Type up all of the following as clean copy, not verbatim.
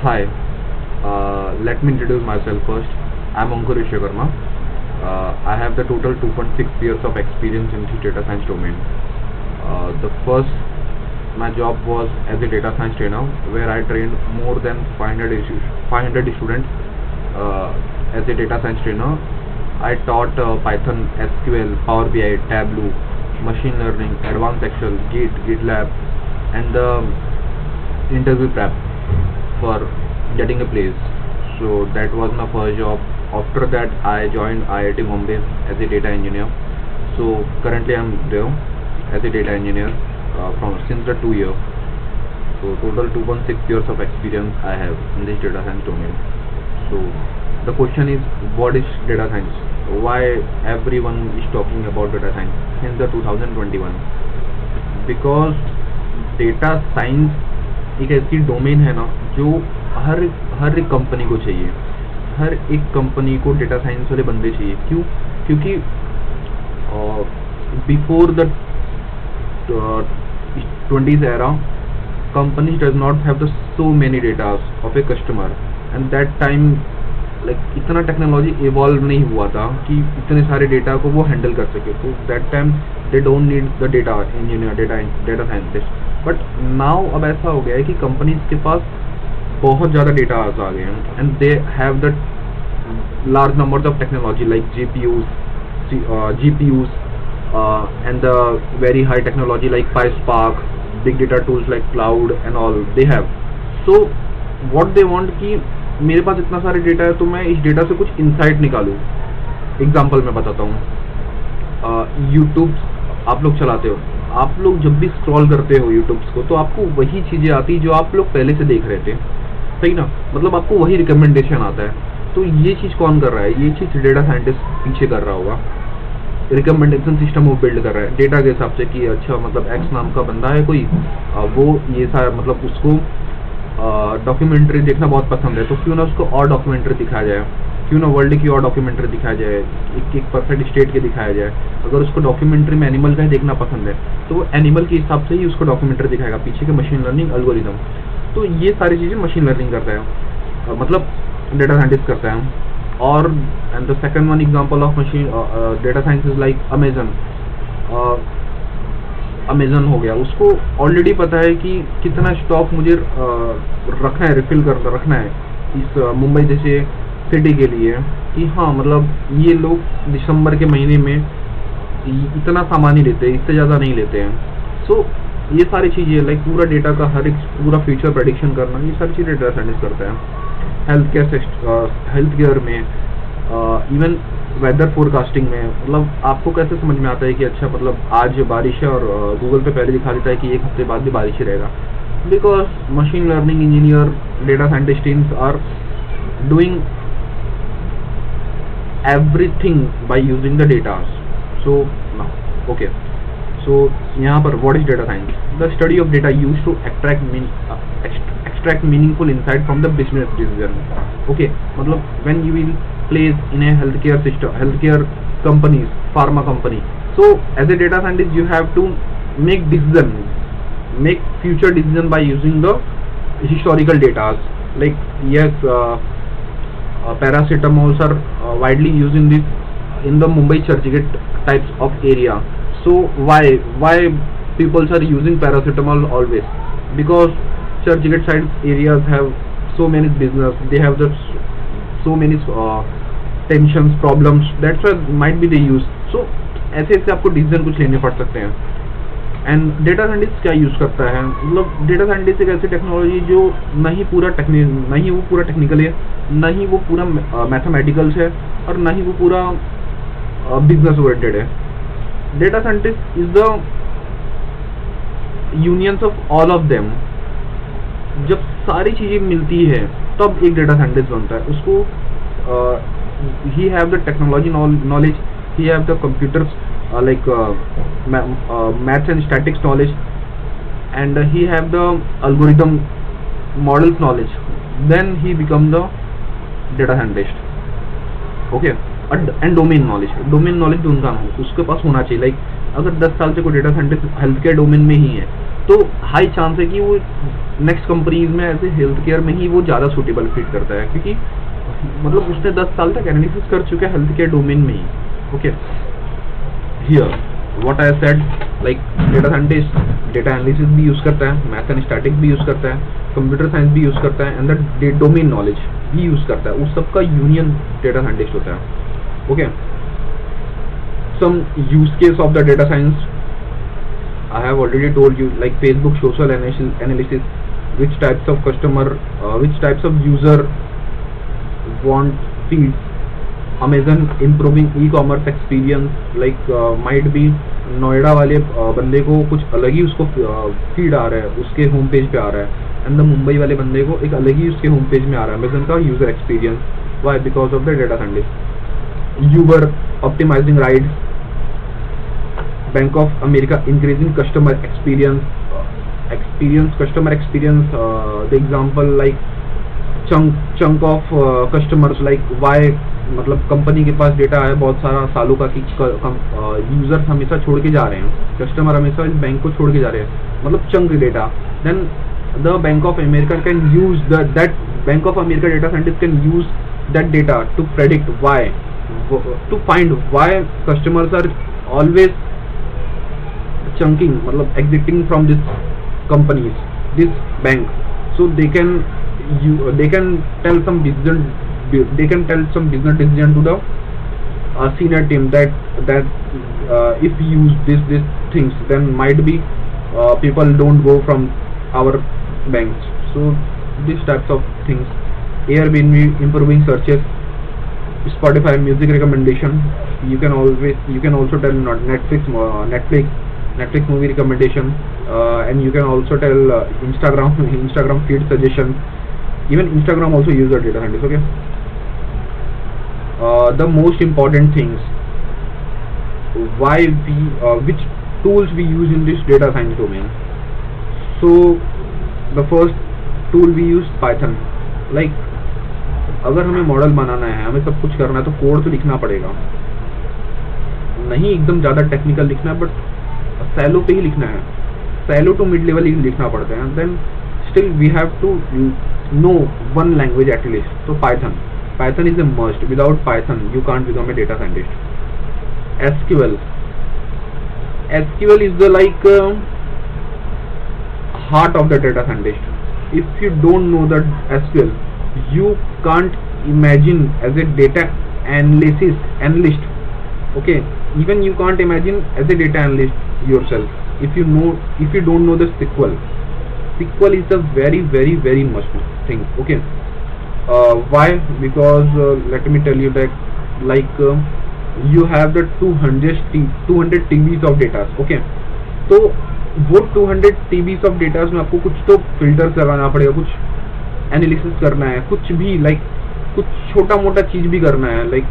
Hi, let me introduce myself first. I'm Ankur Vishwakarma. I have the total 2.6 years of experience in the data science domain. The first, my job was as a data science trainer, where I trained more than 500 students as a data science trainer. I taught Python, SQL, Power BI, Tableau, machine learning, advanced Excel, Git, GitLab, and the interview prep for getting a place. So that was my first job. After that, I joined IIT Bombay as a data engineer. So currently I'm there as a data engineer from since the 2 years. So total 2.6 years of experience I have in this data science domain. So the question is, what is data science? Why everyone is talking about data science since the 2021? Because data science एक ऐसी domain है ना जो हर एक company को चाहिए. हर एक company को डेटा साइंस वाले बंदे चाहिए. क्यों? क्योंकि before the 20s era, companies does not have the so many data of a customer, and that time like इतना टेक्नोलॉजी इवॉल्व नहीं हुआ था कि इतने सारे डेटा को वो हैंडल कर सके. तो that time they don't need the data engineer, data scientist. But now अब ऐसा हो गया है कि कंपनीज के पास बहुत ज़्यादा डेटा आ गए हैं, and they have the large number of technology like GPUs and the very high technology like PySpark, big data tools like cloud and all they have. So what they want कि मेरे पास इतना सारे data है तो मैं इस data से कुछ इंसाइट निकालूं. एग्जाम्पल मैं बताता हूँ. यूट्यूब आप लोग चलाते हो, आप लोग जब भी स्क्रॉल करते हो यूट्यूब्स को तो आपको वही चीज़ें आती जो आप लोग पहले से देख रहे थे, सही ना? मतलब आपको वही रिकमेंडेशन आता है. तो ये चीज़ कौन कर रहा है? ये चीज़ डेटा साइंटिस्ट पीछे कर रहा होगा. रिकमेंडेशन सिस्टम वो बिल्ड कर रहा है डेटा के हिसाब से कि अच्छा मतलब एक्स नाम का बंदा है कोई, वो ये सारा मतलब उसको डॉक्यूमेंट्री देखना बहुत पसंद है, तो क्यों ना उसको और डॉक्यूमेंट्री दिखाया जाए, क्यों ना वर्ल्ड की और डॉक्यूमेंट्री दिखाया जाए, एक परफेक्ट स्टेट के दिखाया जाए. अगर उसको डॉक्यूमेंट्री में एनिमल का ही देखना पसंद है तो वो एनिमल के हिसाब से ही उसको डॉक्यूमेंट्री दिखाएगा, पीछे के मशीन लर्निंग एल्गोरिदम. तो ये सारी चीज़ें मशीन लर्निंग करता है, मतलब डेटा साइंटिस्ट करता है. और and the second one example of machine data science is like Amazon हो गया. उसको ऑलरेडी पता है कि कितना स्टॉक मुझे रखना है, रिफिल कर रखना है इस मुंबई जैसे सिटी के लिए, कि हाँ मतलब ये लोग दिसंबर के महीने में इतना सामान ही लेते हैं, इससे ज़्यादा नहीं लेते हैं. सो ये सारी चीज़ें लाइक पूरा डेटा का हर एक पूरा फ्यूचर प्रेडिक्शन करना, ये सारी चीज़ें डेटा साइंटिस्ट करता है. हेल्थ केयर में, इवन वेदर फोरकास्टिंग में, मतलब आपको कैसे समझ में आता है कि अच्छा मतलब आज बारिश है और गूगल पे पहले दिखा देता है कि एक हफ्ते बाद भी बारिश ही रहेगा. Because machine learning engineer, data scientist teams are doing everything by using the data. So now okay, so यहाँ पर what is data science? The study of data used to extract meaningful insight from the business decision. Okay, मतलब when you will place in a healthcare system, healthcare companies, pharma company, so as a data scientist you have to make future decision by using the historical data. Like yes, paracetamols are widely used in the Mumbai Churchgate types of area. So why people are using paracetamol always? Because Churchgate side areas have so many business, they have so many tensions, problems. That's why might be they use. So ऐसे आपको decision कुछ लेने पड़ सकते हैं. And data scientist क्या use करता है? मतलब डेटा साइंटिस्ट एक ऐसी टेक्नोलॉजी जो न ही वो पूरा टेक्निकल है, न ही वो पूरा मैथमेटिकल्स है, और न ही वो पूरा बिजनेस ओरिएंटेड है. Data scientist is the unions of all of them. जब सारी चीज़ें मिलती है तब एक डेटा साइंटिस्ट बनता है. उसको he have the technology knowledge, he have the computers like maths and statistics knowledge, and he have the algorithm models knowledge, then he become the data scientist. Okay, and domain knowledge तो उनका उसके पास होना चाहिए. Like अगर 10 साल से कोई data scientist health care domain में ही है तो हाई चांस है कि वो नेक्स्ट कंपनीज में ऐसे हेल्थ केयर में ही वो ज़्यादा सूटेबल फिट करता है, क्योंकि मतलब उसने 10 साल तक एनालिसिस कर चुका है हेल्थ केयर डोमेन में ही। Okay, here what I said, like data scientist data analysis भी यूज़ करता है, मैथ एंड स्टैटिक्स भी यूज़ करता है, कंप्यूटर साइंस भी यूज़ करता है, एंड द डोमेन नॉलेज भी यूज़ करता है। उस सबका यूनियन डेटा साइंटिस्ट होता है। Okay, some use case of the data science I have already told you, like Facebook social analysis, which types of customer, which types of user want feeds, Amazon improving e-commerce experience, like might be Noida वाले बंदे को कुछ अलग ही उसको feed आ रहा है, उसके home page पे आ रहा है, एंड द मुंबई वाले बंदे को एक अलग ही उसके होम पेज में आ रहा है अमेजन का user experience. Why? Because of the data scientist. Uber optimizing rides, Bank of America increasing customer experience, the example like chunk of customers, like why, मतलब कंपनी के पास डेटा है बहुत सारा सालों का कि यूजर्स हमेशा छोड़ के जा रहे हैं, कस्टमर हमेशा इस बैंक को छोड़ के जा रहे हैं, मतलब chunk data. Then the Bank of America can use that Bank of America data scientist can use that data to predict why, to find why customers are always chunking, मतलब exiting from this companies, this bank, so they can tell some decision, business decision to the senior team that if we use this things, then might be people don't go from our banks. So these types of things. Airbnb improving searches, Spotify music recommendation. You can also tell Netflix movie recommendation, and you can also tell Instagram feed suggestion. Even Instagram also use the data scientist. Okay, the most important things, why we which tools we use in this data science domain. So the first tool we use Python. Like अगर हमें model बनाना है, हमें सब कुछ करना है, तो code तो लिखना पड़ेगा, नहीं एकदम ज़्यादा टेक्निकल लिखना है, बट सैलो पे ही लिखना है, सैलो टू मिड लेवल ही लिखना पड़ता है। Then still we have to know one language at least, तो Python is a must. Without Python you can't become a data scientist. SQL is the like heart of the data scientist. If you don't know the SQL, you can't imagine as a data analyst. Okay, even you can't imagine as a data analyst yourself if you don't know the SQL. SQL is a very must thing. Okay, why? Because let me tell you that like you have the 200 TBs of data. Okay, तो वो 200 TBs of data में आपको कुछ तो filters लगाना पड़ेगा, कुछ analysis करना है, कुछ भी लाइक कुछ छोटा मोटा चीज भी करना है, लाइक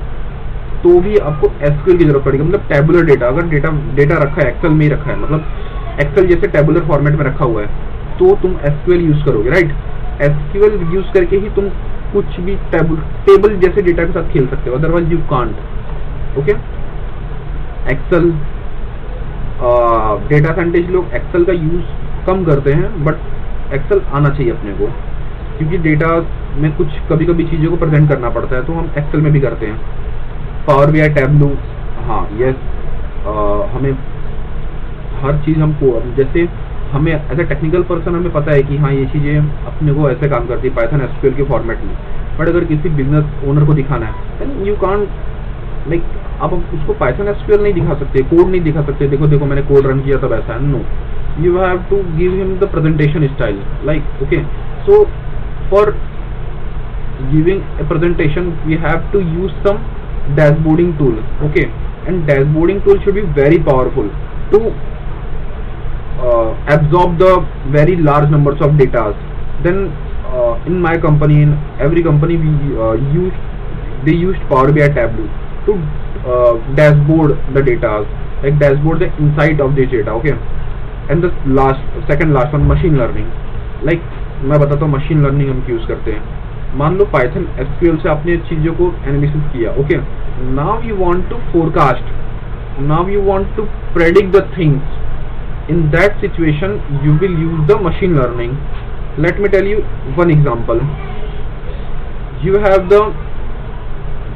तो भी आपको एसक्यूएल की जरूरत पड़ेगी। मतलब टेबुलर डेटा, अगर डेटा रखा है एक्सेल में ही रखा है, मतलब एक्सेल जैसे टेबुलर फॉर्मेट में रखा हुआ है, तो तुम एसक्यूएल यूज करोगे, राइट। एसक्यूएल यूज करके ही तुम कुछ भी टेबल जैसे डेटा के साथ खेल सकते हो, otherwise you can't. Okay, Excel data scientist लोग एक्सेल का यूज कम करते हैं, बट एक्सेल आना चाहिए अपने को, क्योंकि डेटा में कुछ कभी कभी चीज़ों को प्रेजेंट करना पड़ता है, तो हम एक्सेल में भी करते हैं। पावर बीआई, टैबलू, हाँ यस, हमें हर चीज़ हमको, जैसे हमें एज ए टेक्निकल पर्सन हमें पता है कि हाँ ये चीज़ें अपने को ऐसे काम करती है पाइथन एसक्यूएल के फॉर्मेट में, बट अगर किसी बिजनेस ओनर को दिखाना है देन यू कांट, लाइक आप उसको पाइथन एसक्यूएल नहीं दिखा सकते, कोड नहीं दिखा सकते, देखो मैंने कोड रन किया तब ऐसा है, no, you have to give him the presentation style, like okay. So for giving a presentation we have to use some dashboarding tool. Okay, and dashboarding tool should be very powerful to absorb the very large numbers of data. Then in my company, in every company they used Power BI Tableau to dashboard the data, like dashboard the insight of this data. Okay, and the second last one, machine learning. Like मैं बताता हूँ machine learning हम use करते हैं। मान लो Python SQL से आपने चीजों को एनालिसिस किया, okay, now you want to forecast, now you want to predict the things, In that situation, you will use the machine learning. Let me tell you one example. You have the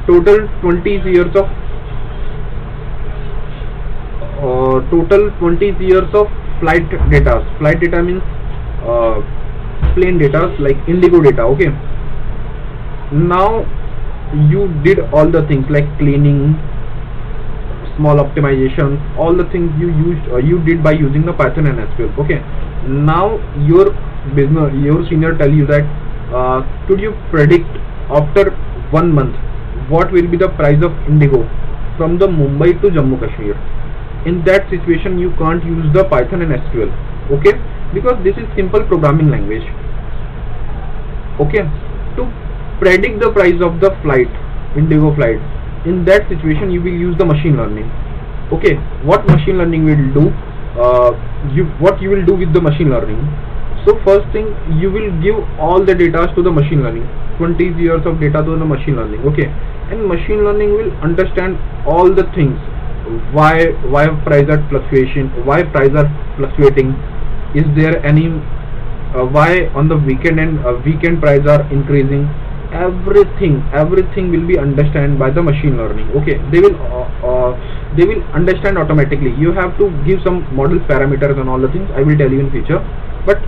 total 20 years of flight data. Flight data means plane data, like Indigo data. Okay, now you did all the things like cleaning, small optimization, all the things you did by using the Python and SQL. Okay, now your senior tell you that could you predict after 1 month what will be the price of Indigo from the Mumbai to Jammu Kashmir. In that situation, you can't use the Python and SQL. Okay, because this is simple programming language. Okay, to predict the price of the flight, Indigo flight, in that situation you will use the machine learning. Okay, what machine learning will do, what you will do with the machine learning. So first thing, you will give all the data to the machine learning, 20 years of data to the machine learning. Okay, and machine learning will understand all the things, why price are fluctuating, is there any why on the weekend and weekend price are increasing. Everything will be understand by the machine learning. Okay, they will understand automatically. You have to give some model parameters and all the things I will tell you in future, but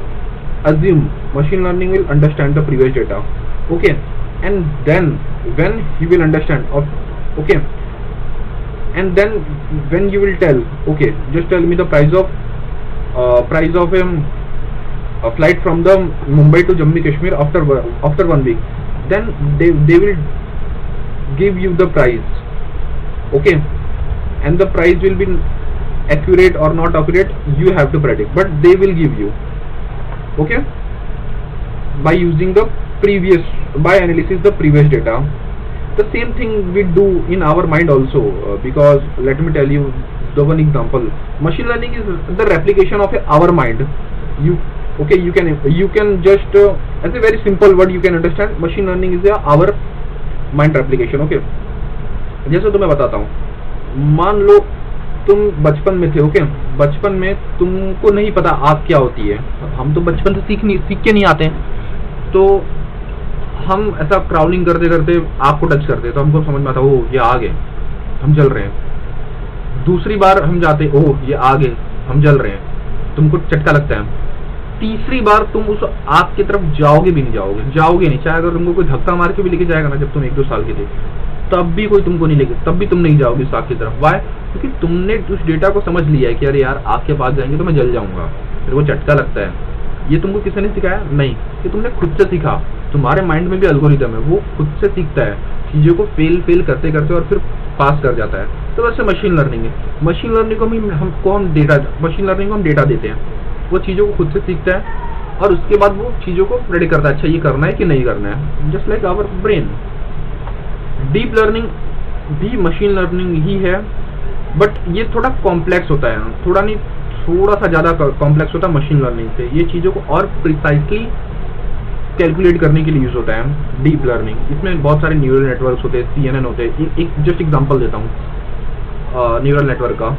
assume machine learning will understand the previous data. Okay, and then when he will understand okay, and then when you will tell, okay, just tell me the price of a flight from the Mumbai to Jammu Kashmir after 1 week, then they will give you the price. Okay, and the price will be accurate or not accurate, you have to predict, but they will give you. Okay, by using the analysis the previous data. The same thing we do in our mind also, because let me tell you the one example. Machine learning is the replication of our mind. You can just as a very simple word you can understand, machine learning is our mind replication. Okay, जैसे तो मैं बताता हूँ, मान लो तुम बचपन में थे. ओके, बचपन में तुमको नहीं पता आग क्या होती है. हम तो बचपन से सीख के नहीं आते हैं, तो हम ऐसा क्राउलिंग करते करते आग को टच करते, तो हमको समझ में आता, ओह ये आग है, हम जल रहे हैं. दूसरी बार हम जाते, ओह ये आग है, हम जल रहे हैं, तुमको चटका लगता है. तीसरी बार तुम उस आग की तरफ जाओगे नहीं, चाहे अगर तुमको कोई धक्का मार के भी लेके जाएगा ना, जब तुम 1-2 साल के थे, तब भी कोई तुमको नहीं लेके, तब भी तुम नहीं जाओगे उस आग की तरफ. वाई? क्योंकि तुमने उस डेटा को समझ लिया है कि अरे यार आग के पास जाएंगे तो मैं जल जाऊंगा, फिर वो चटका लगता है. ये तुमको किसी ने सिखाया? नहीं, ये तुमने खुद से सीखा. तुम्हारे माइंड में भी एल्गोरिदम है, वो खुद से सीखता है चीज़ों को, फेल करते करते और फिर पास कर जाता है. तो वैसे मशीन लर्निंग है. मशीन लर्निंग को हम डेटा देते हैं, वो चीज़ों को खुद से सीखता है और उसके बाद वो चीज़ों को प्रेडिक्ट करता है, अच्छा ये करना है कि नहीं करना है. Just like our brain. Deep learning भी मशीन लर्निंग ही है, बट ये थोड़ा कॉम्प्लेक्स होता है, थोड़ा सा ज़्यादा कॉम्प्लेक्स होता है मशीन लर्निंग से. ये चीज़ों को और प्रिसाइसली कैलकुलेट करने के लिए यूज होता है डीप लर्निंग. इसमें बहुत सारे न्यूरल नेटवर्क्स होते हैं, CNN होते हैं. एक जस्ट एग्जांपल देता हूँ न्यूरल नेटवर्क का.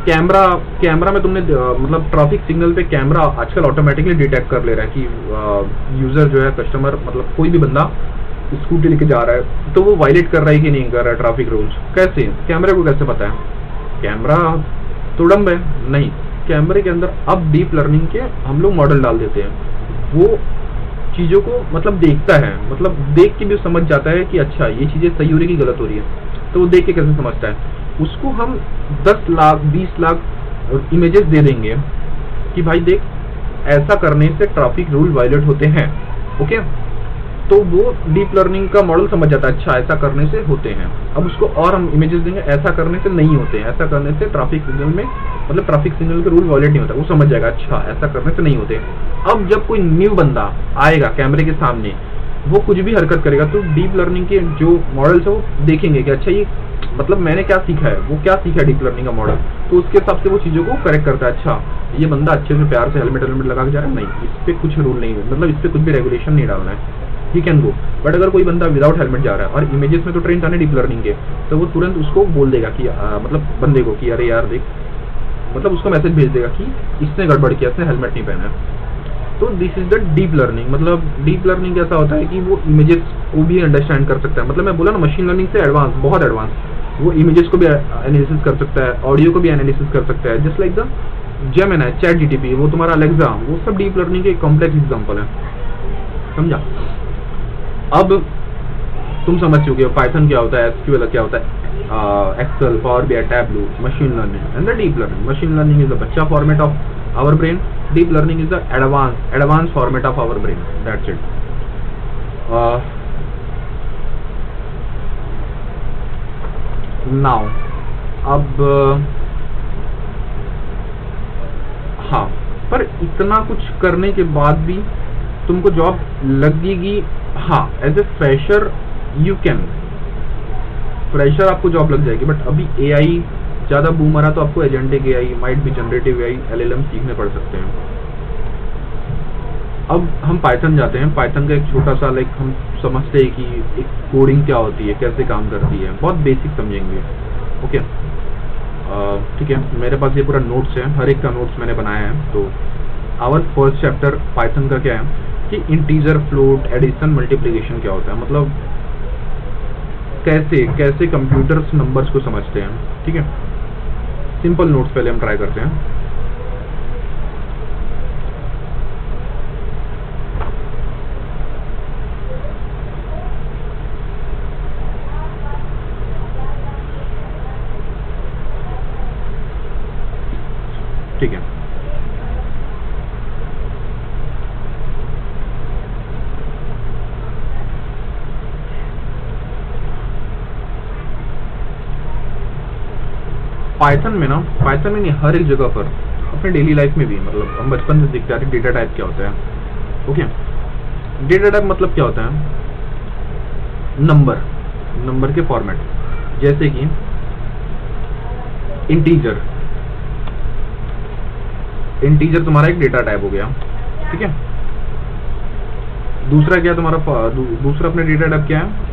कैमरा में तुमने मतलब ट्रैफिक सिग्नल पे कैमरा आजकल ऑटोमेटिकली डिटेक्ट कर ले रहा है कि यूजर जो है, कस्टमर मतलब कोई भी बंदा स्कूटी लेके जा रहा है तो वो वायलेट कर रहा है कि नहीं कर रहा है ट्रैफिक रूल्स. कैसे? कैमरे को कैसे पता है? कैमरा तो डम्ब है नहीं, कैमरे के अंदर अब डीप लर्निंग के हम लोग मॉडल डाल देते हैं. वो चीज़ों को मतलब देखता है, मतलब देख के भी समझ जाता है कि अच्छा ये चीज़ें सही हो रही है कि गलत हो रही है. तो वो देख के कैसे समझता है? उसको हम 10 लाख 20 लाख इमेजेस दे देंगे कि भाई देख ऐसा करने से ट्रैफिक रूल वायलेट होते हैं. ओके, तो वो डीप लर्निंग का मॉडल समझ जाता है, अच्छा ऐसा करने से होते हैं. अब उसको और हम इमेजेस देंगे, ऐसा करने से नहीं होते हैं, ऐसा करने से ट्रैफिक सिग्नल में मतलब ट्रैफिक सिग्नल के रूल वायलेट नहीं होता. वो समझ जाएगा अच्छा ऐसा करने से नहीं होते. अब जब कोई न्यू बंदा आएगा कैमरे के सामने, वो कुछ भी हरकत करेगा तो डीप लर्निंग के जो मॉडल्स है वो देखेंगे कि अच्छा ये मतलब मैंने क्या सीखा है, वो क्या सीखा है डीप लर्निंग का मॉडल, तो उसके हिसाब से वो चीज़ों को करेक्ट करता है. अच्छा ये बंदा अच्छे से प्यार से हेलमेट लगा के जा रहा है, नहीं इस पर कुछ रूल नहीं है, मतलब इस पर कुछ भी रेगुलेशन नहीं डालना है, ही कैन गो. बट अगर कोई बंदा विदाउट हेलमेट जा रहा है और इमेजेस में तो ट्रेन था ना डीप लर्निंग के, तो वो तुरंत उसको बोल देगा कि मतलब बंदे को कि अरे यार देख मतलब उसको मैसेज भेज देगा कि इसने गड़बड़ किया, इसने हेलमेट नहीं पहना है। तो this is the deep learning. मतलब डीप लर्निंग कैसा होता है कि वो इमेजेस को भी अंडरस्टैंड कर सकता है। मतलब मैं बोला ना, मशीन लर्निंग से एडवांस, बहुत एडवांस। वो इमेजेस को भी एनालिसिस कर सकता है, ऑडियो को भी एनालिसिस कर सकता है, just like the Gemini, chat GTP, वो तुम्हारा अलेक्सा, वो सब डीप लर्निंग के कॉम्प्लेक्स एग्जांपल है। समझा? अब तुम समझ चुके हो पाइथन क्या होता है, एसक्यूएल क्या होता है, Excel, Power BI, Tableau, machine learning and the deep learning. Machine learning is the बच्चा format of our brain, deep learning is the advanced format of our brain. That's it. Now अब हाँ, पर इतना कुछ करने के बाद भी तुमको जॉब लगेगी। हाँ, as a fresher you can, fresher आपको जॉब लग जाएगी। बट अभी एआई ज़्यादा बूम आ रहा, तो आपको एजेंटिक एआई, माइट भी जनरेटिव एआई, एलएलएम सीखने पड़ सकते हैं। अब हम पाइथन जाते हैं। पाइथन का एक छोटा सा लाइक हम समझते हैं कि एक कोडिंग क्या होती है, कैसे काम करती है, बहुत बेसिक समझेंगे। ओके, ठीक है। मेरे पास ये पूरा नोट्स है, हर एक का नोट्स मैंने बनाया है। तो आवर फर्स्ट चैप्टर पाइथन का क्या है कि इंटीजर, फ्लोट, एडिशन, मल्टीप्लिकेशन क्या होता है, मतलब कैसे कैसे कंप्यूटर्स नंबर्स को समझते हैं। ठीक है, सिंपल नोट्स पहले हम ट्राई करते हैं। ठीक है, पाइथन में ना, पाइथन में नहीं, हर एक जगह पर, अपने डेली लाइफ में भी, मतलब हम बचपन से सीखते हैं डेटा टाइप क्या होता है। ओके, डेटा टाइप मतलब क्या होता है, नंबर, नंबर के फॉर्मेट। जैसे कि इंटीजर, इंटीजर तुम्हारा एक डेटा टाइप हो गया। ठीक है, दूसरा क्या तुम्हारा, दूसरा अपने डेटा टाइप क्या है,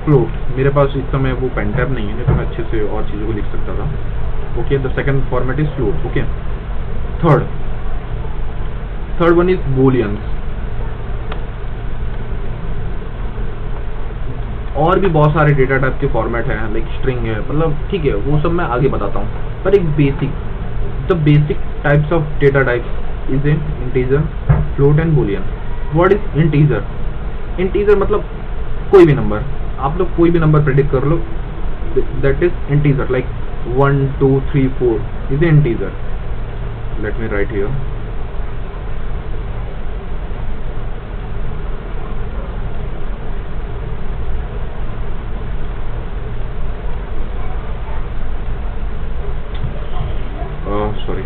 फ्लोट। मेरे पास इस समय वो पेन टैब नहीं है, नहीं तो मैं अच्छे से और चीज़ों को लिख सकता था। Okay, the second format is float. Okay, third one is booleans. और भी बहुत सारे डेटा टाइप के फॉर्मेट हैं, लाइक स्ट्रिंग है, मतलब ठीक है, वो सब मैं आगे बताता हूँ। पर एक basic, the basic types of data types is integer, float and Boolean. What is integer? Integer मतलब कोई भी नंबर, आप लोग कोई भी नंबर प्रेडिक्ट कर लो, that is integer. Like 1 2 3 4 is a integer. Let me write here. Sorry,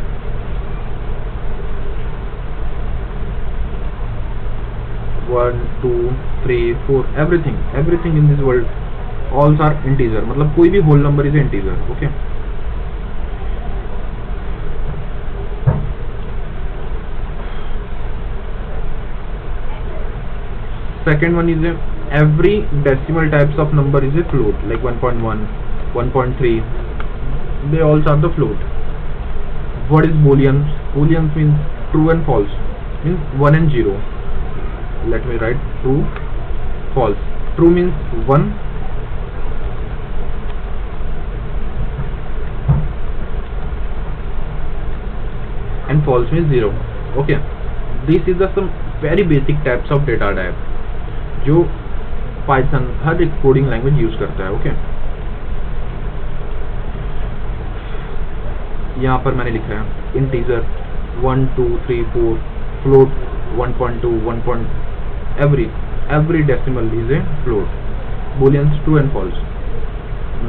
1 2 3 4, everything in this world, all are integer, मतलब कोई भी whole number is an integer. Okay, second one is every decimal types of number is a float, like 1.1 1.3, they all are the float. What is booleans? Booleans means true and false, means 1 and 0. Let me write true, false. True means 1, and false means 0. Okay, this is the some very basic types of data type जो Python हर एक coding language use करता है। Okay, यहाँ पर मैंने लिखा है integer 1 2 3 4, float 1.2 1. Every decimal is a float. Booleans true and false.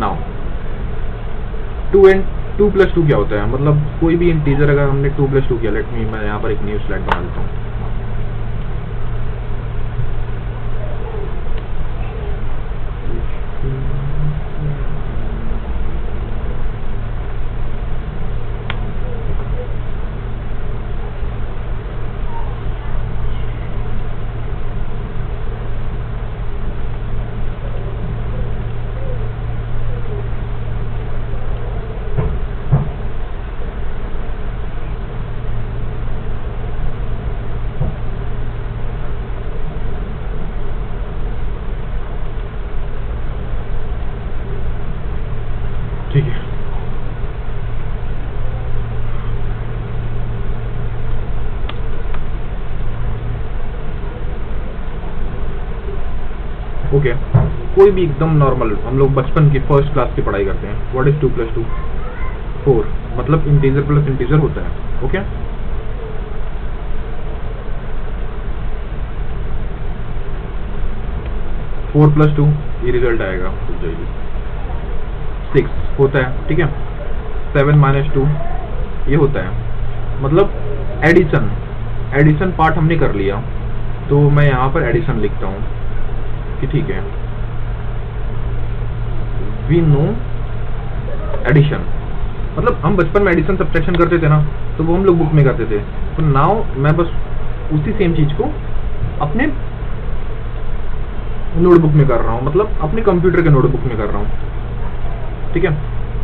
Now 2 plus 2 क्या होता है, मतलब कोई भी इंटीजर अगर हमने 2 plus 2 किया, लेट मी, मैं यहाँ पर एक न्यू स्लाइड बना देता हूँ। कोई भी एकदम नॉर्मल, हम लोग बचपन की फर्स्ट क्लास की पढ़ाई करते हैं, व्हाट इज 2 + 2? 4, मतलब इंटीजर प्लस इंटीजर होता है। ओके, फोर प्लस टू, ये रिजल्ट आएगा, हो जाएगी 6 होता है, ठीक है। 7 - 2 ये होता है, मतलब एडिशन पार्ट हमने कर लिया, तो मैं यहाँ पर एडिशन लिखता हूँ कि ठीक है, वी नो एडिशन, मतलब हम बचपन में एडिशन सब्ट्रैक्शन करते थे ना, तो वो हम लोग बुक में करते थे। तो नाउ मैं बस उसी सेम चीज को अपने नोटबुक में कर रहा हूँ, मतलब अपने कंप्यूटर के नोटबुक में कर रहा हूँ, ठीक है।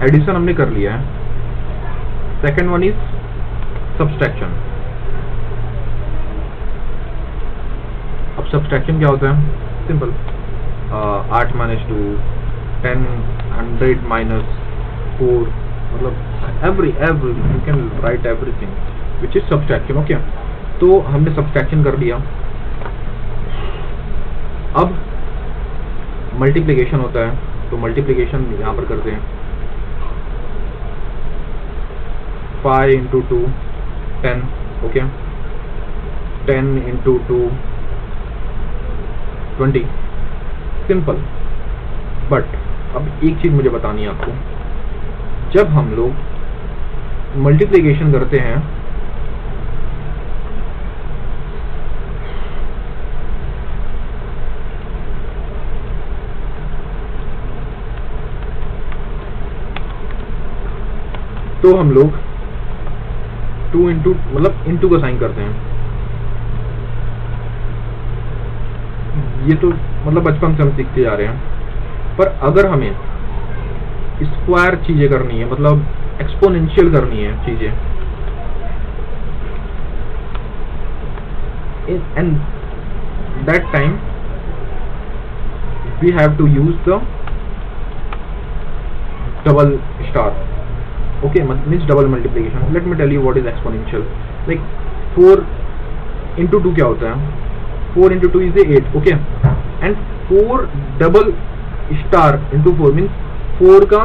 एडिशन हमने कर लिया है। Second one is subtraction. अब सब्सट्रैक्शन क्या होता है? सिंपल, 8 - 2, 10, 100 - 4, मतलब every you can write everything which is subtraction। Okay, तो हमने सब्सट्रैक्शन कर लिया। अब मल्टीप्लिकेशन होता है, तो मल्टीप्लिकेशन यहाँ पर करते हैं। 5 × 2 10, ओके, 10 × 2 20, सिंपल। बट अब एक चीज मुझे बतानी है आपको, जब हम लोग मल्टीप्लिकेशन करते हैं तो हम लोग 2 मतलब इंटू का साइन करते हैं। ये तो मतलब बचपन से हम सीखते जा रहे हैं, पर अगर हमें स्क्वायर चीजें करनी है, मतलब एक्सपोनेंशियल करनी है चीजें, and that time we have to use the double star. Okay, means double multiplication. Let me tell you what is exponential. Like 4 × 2 क्या होता है? 4 × 2 is 8, okay, and 4 double star × 4 means 4 का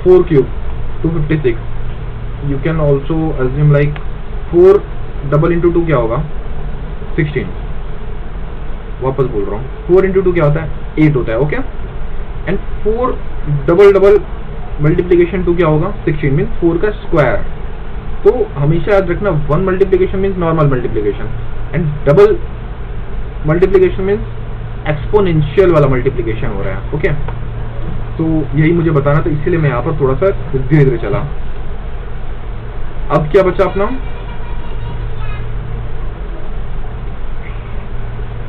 4 cube 256। You can also assume like 4 double × 2 क्या होगा? 16। वापस बोल रहा हूँ, 4 × 2 क्या होता है? 8 होता है, ओके, एंड 4 डबल मल्टीप्लिकेशन 2 क्या होगा? 16 मीन्स 4 का स्क्वायर। तो हमेशा याद रखना, 1 multiplication means normal multiplication, and double multiplication means exponential वाला मल्टीप्लिकेशन हो रहा है, ओके। तो यही मुझे बताना था, इसीलिए मैं यहाँ पर थोड़ा सा धीरे धीरे चला। अब क्या बचा अपना?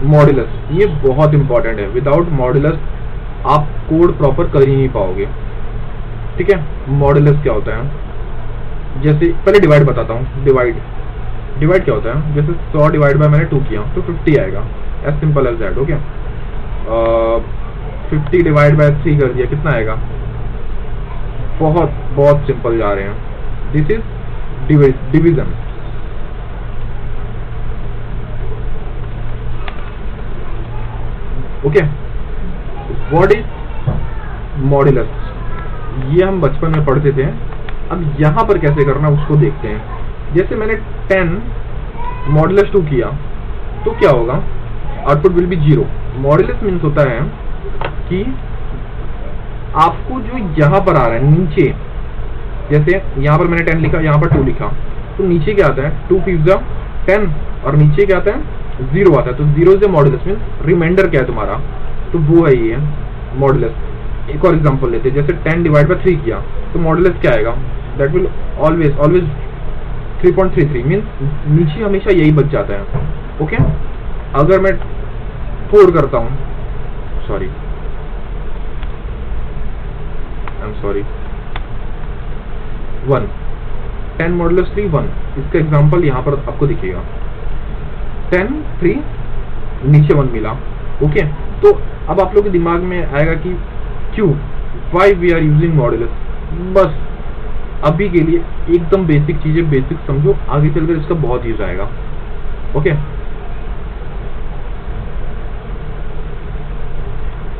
मॉड्यूलस। ये बहुत इंपॉर्टेंट है, विदाउट मॉड्यूलस आप कोड प्रॉपर कर ही नहीं पाओगे, ठीक है। मॉड्यूलस क्या होता है? जैसे पहले डिवाइड बताता हूँ। डिवाइड क्या होता है? जैसे 100 डिवाइड बाय मैंने 2 किया तो 50 आएगा, as simple as that, okay. 50 divide by 3 कर दिया, कितना आएगा? बहुत सिंपल जा रहे हैं। This is division. Okay, what is modulus? ये हम बचपन में पढ़ते थे। अब यहाँ पर कैसे करना उसको देखते हैं। जैसे मैंने 10 मॉड्यूलस 2 किया तो क्या होगा? Output will be 0। Modulus means होता है कि आपको जो यहाँ पर आ रहा है नीचे, जैसे यहाँ पर मैंने 10 लिखा, यहाँ पर 2 लिखा, तो नीचे क्या आता है? 2 × 10, और नीचे क्या आता है? 0 आता है। तो 0 इज मॉड्यूलस मीन्स रिमाइंडर क्या है तुम्हारा, तो वो है ये मॉड्यूलस। एक और एग्जांपल लेते हैं, जैसे 10 डिवाइड बाय 3 किया तो मॉड्यूलस क्या आएगा? दैट विल ऑलवेज 3.33 मीन्स नीचे हमेशा यही बच जाता है, ओके। अगर मैं 4 करता हूँ, sorry, I am sorry, 1, 10 modulus 3 1, इसका एग्जांपल यहाँ पर आपको दिखेगा। 10 3 नीचे 1 मिला, ओके। तो अब आप लोग के दिमाग में आएगा कि क्यों, why we are using modulus. बस अभी के लिए एकदम बेसिक चीजें बेसिक समझो, आगे चलकर इसका बहुत यूज आएगा, ओके।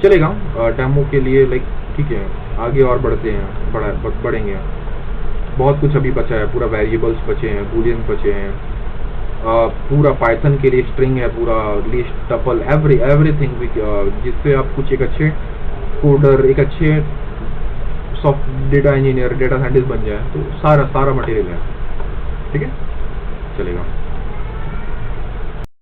चलेगा डेमो के लिए, लाइक ठीक है। आगे और बढ़ते हैं, बढ़ेंगे। बहुत कुछ अभी बचा है, पूरा वेरिएबल्स बचे हैं, बूलियंस बचे हैं, पूरा पाइथन के लिए स्ट्रिंग है, पूरा लिस्ट, टपल, एवरीथिंग, जिससे आप कुछ एक अच्छे कोडर, एक अच्छे soft data engineer, data scientist बन जाए। तो सारा मटेरियल है, ठीक है, चलेगा।